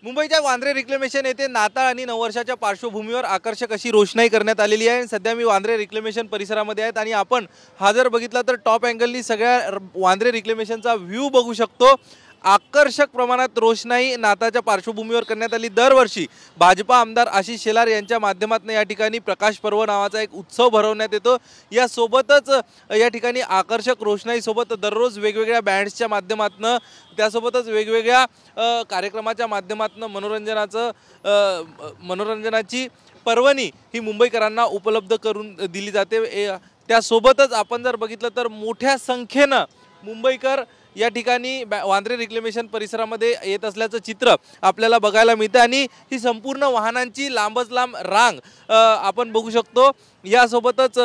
मुंबईच्या वांद्रे रिक्लेमेशन येथे नाताळ आणि नववर्षाच्या पार्श्वभूमीवर आकर्षक अशी रोषणाई करण्यात आलेली आहे। सध्या मी वांद्रे रिक्लेमेशन परिसरामध्ये आहे आणि आपण हा जर बघितला तर टॉप अँगलनी सगळ्या वांद्रे रिक्लेमेशनचा व्ह्यू बघू शकतो। आकर्षक प्रमाणात रोषणाई नाताळच्या पार्श्वभूमीवर करण्यात आली। दरवर्षी भाजपा आमदार आशिष शेलार यांच्या माध्यमातून या ठिकाणी प्रकाश पर्व नावाचा एक उत्सव भरवण्यात येतो। या सोबतच या ठिकाणी आकर्षक रोषणाई सोबत दररोज वेगवेगळ्या बँड्सच्या माध्यमातून त्यासोबतच वेगवेगळ्या कार्यक्रमाच्या माध्यमातून मनोरंजनाची पर्वणी ही मुंबईकरांना उपलब्ध करून दिली जाते। त्यासोबतच आपण जर बघितलं तर मोठ्या संख्येने मुंबईकर या ठिकाणी वांद्रे रिक्लेमेशन परिसरामध्ये येत असल्याचं चित्र आपल्याला बघायला मिळतं आणि ही संपूर्ण वाहनांची लांबच लांब रांग आपण बघू शकतो। यासोबतच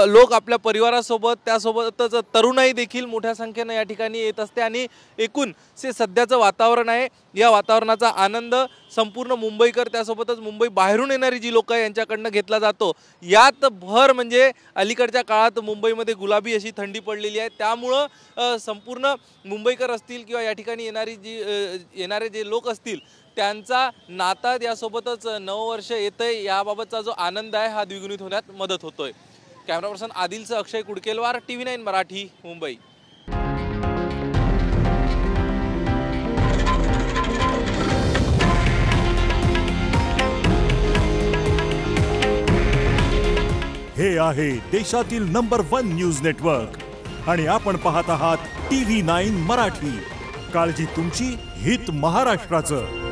लोक आपल्या परिवारासोबत त्यासोबतच तरुणाई देखील मोठ्या संख्येने या ठिकाणी येत असते आणि एकूण जे सध्याचं वातावरण आहे या वातावरणाचा आनंद संपूर्ण मुंबईकर त्यासोबतच मुंबई बाहेरून येणारी जी लोक यांच्याकडनं घेतला जातो। यात भर म्हणजे अलीकडच्या काळात मुंबईमध्ये गुलाबी अशी थंडी पडलेली आहे, त्यामुळं संपूर्ण मुंबईकर असतील किंवा या ठिकाणी येणारे जे लोक असतील त्यांचा नाताळ यासोबतच नववर्ष येतंय याबाबतचा जो आनंद आहे हा द्विगुणित होण्यात मदत होतोय। कॅमेरा पर्सन आदिलसह अक्षय कुडकेलवार TV9 मराठी मुंबई। हे आहे देशातील नंबर 1 न्यूज नेटवर्क आणि आपण पाहत आहात TV9 मराठी। काळजी तुमची, हित महाराष्ट्राचं।